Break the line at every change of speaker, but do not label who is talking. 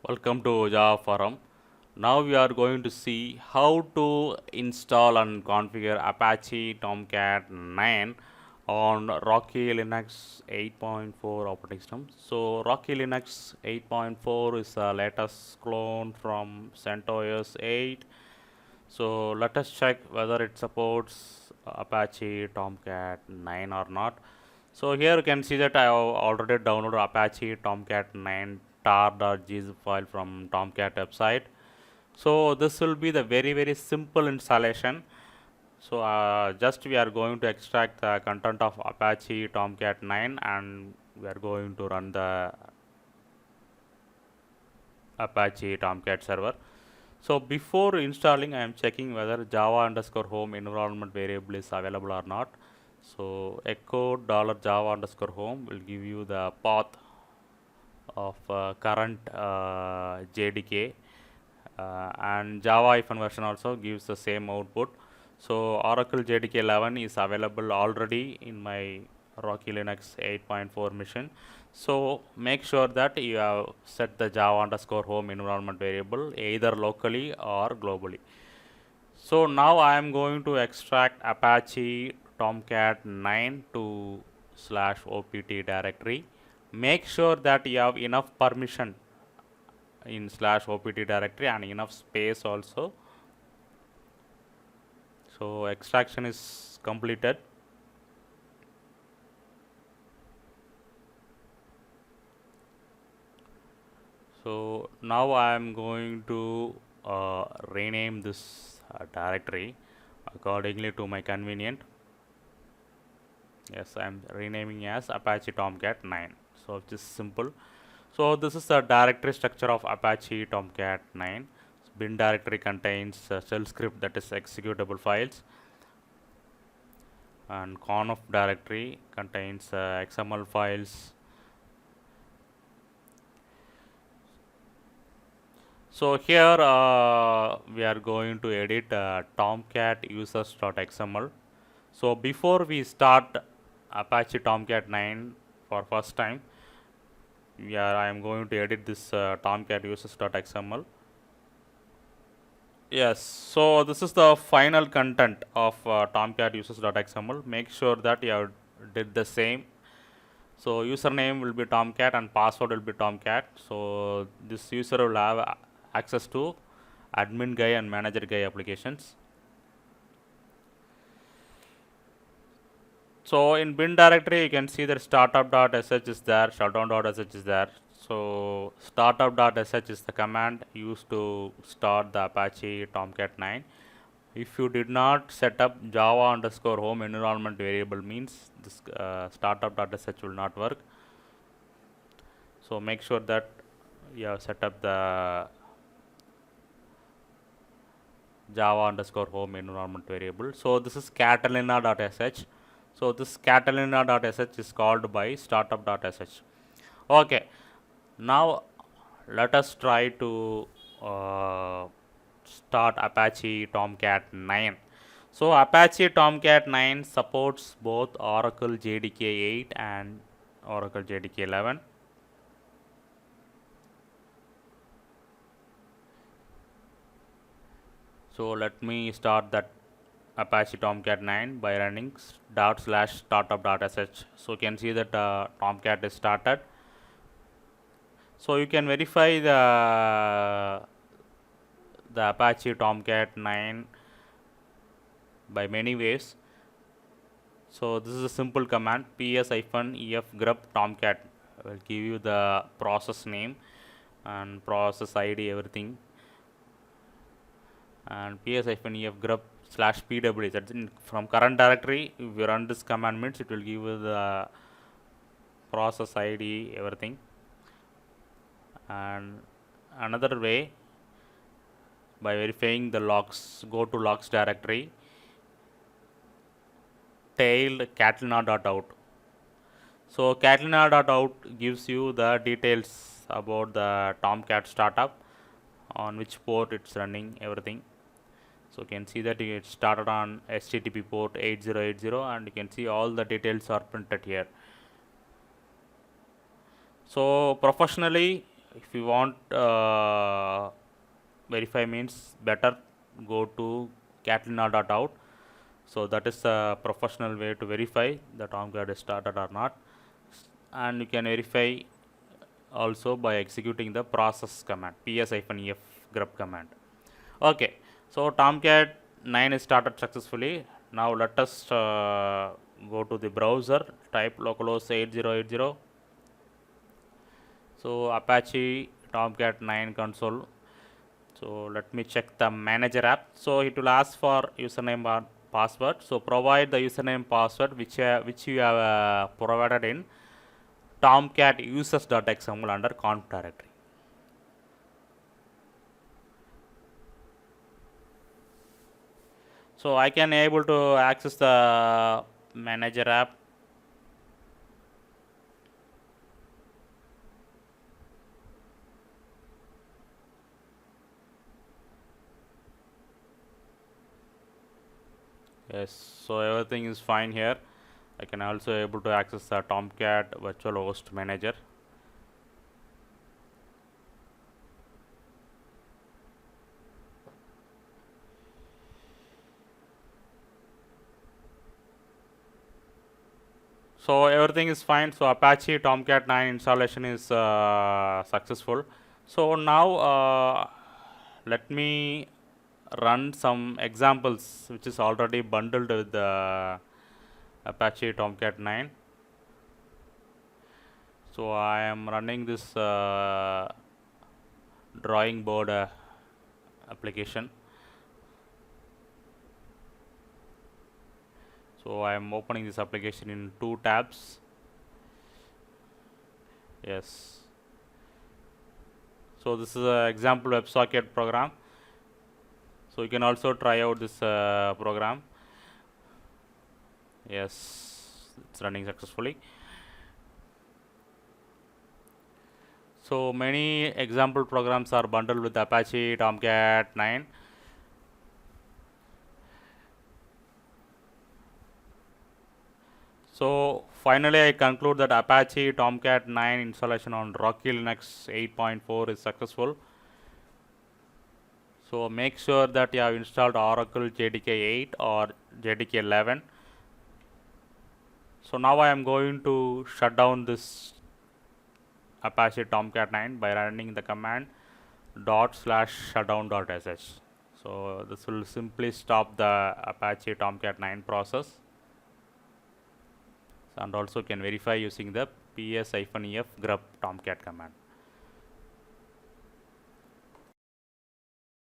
Welcome to Java Forum. Now we are going to see how to install and configure Apache Tomcat 9 on Rocky Linux 8.4 operating system. So Rocky Linux 8.4 is the latest clone from CentOS 8. So let us check whether it supports Apache Tomcat 9 or not. So here you can see that I have already downloaded Apache Tomcat 9 tar.gzip file from Tomcat website. So this will be the very simple installation. So just we are going to extract the content of Apache Tomcat 9 and we are going to run the Apache Tomcat server. So before installing, I am checking whether Java underscore home environment variable is available or not. So echo $Java underscore home will give you the path of current JDK, and Java version also gives the same output. So Oracle JDK 11 is available already in my Rocky Linux 8.4 machine. So make sure that you have set the Java underscore home environment variable either locally or globally. So now I am going to extract Apache Tomcat 9 to /opt directory. Make sure that you have enough permission in /opt directory and enough space also. So extraction is completed. So now I am going to rename this directory accordingly to my convenient. Yes, I am renaming as Apache Tomcat 9. So it is simple. So this is the directory structure of Apache Tomcat 9. Bin directory contains shell script, that is executable files, and conf directory contains XML files. So here we are going to edit tomcat users.xml. So before we start Apache Tomcat 9 for first time, I am going to edit this tomcat users.xml. Yes, so this is the final content of tomcat users.xml. Make sure that you have did the same. So username will be tomcat and password will be tomcat. So this user will have access to admin guy and manager guy applications. So in bin directory you can see that startup.sh is there, shutdown.sh is there. So startup.sh is the command used to start the Apache Tomcat 9. If you did not set up Java underscore home environment variable, means this startup.sh will not work. So make sure that you have set up the Java underscore home environment variable. So this is catalina.sh. So this catalina.sh is called by startup.sh. Okay, now let us try to start Apache Tomcat 9. So Apache Tomcat 9 supports both Oracle JDK 8 and Oracle JDK 11. So let me start that Apache Tomcat 9 by running /startup.sh. So you can see that Tomcat is started. So you can verify the Apache Tomcat 9 by many ways. So this is a simple command, ps-ef grub tomcat will give you the process name and process ID, everything, and ps-ef grub /pw, that's from current directory. If you run this command means it will give you the process ID, everything. And another way, by verifying the logs, go to logs directory, tailed catalina.out. So catalina.out gives you the details about the Tomcat startup, on which port it's running, everything. So you can see that it started on HTTP port 8080, and you can see all the details are printed here. So professionally, if you want verify means better go to catalina.out. So that is a professional way to verify the Tomcat is started or not, and you can verify also by executing the process command ps-ef grub command. Okay, so Tomcat 9 is started successfully. Now let us go to the browser, type localhost 8080. So Apache Tomcat 9 console. So let me check the manager app. So it will ask for username or password. So provide the username password which you have provided in Tomcat users.xml under conf directory. So I can able to access the manager app. Yes, so everything is fine here. I can also able to access the Tomcat virtual host manager. So everything is fine. So Apache Tomcat 9 installation is successful. So now let me run some examples which is already bundled with the Apache Tomcat 9. So I am running this drawing board application. So I am opening this application in 2 tabs. Yes. So this is an example WebSocket program. So you can also try out this program. Yes, it's running successfully. So many example programs are bundled with Apache Tomcat 9. So finally I conclude that Apache Tomcat 9 installation on Rocky Linux 8.4 is successful. So make sure that you have installed Oracle JDK 8 or JDK 11. So now I am going to shut down this Apache Tomcat 9 by running the command /shutdown.sh. So this will simply stop the Apache Tomcat 9 process, and also can verify using the ps-ef grub tomcat command.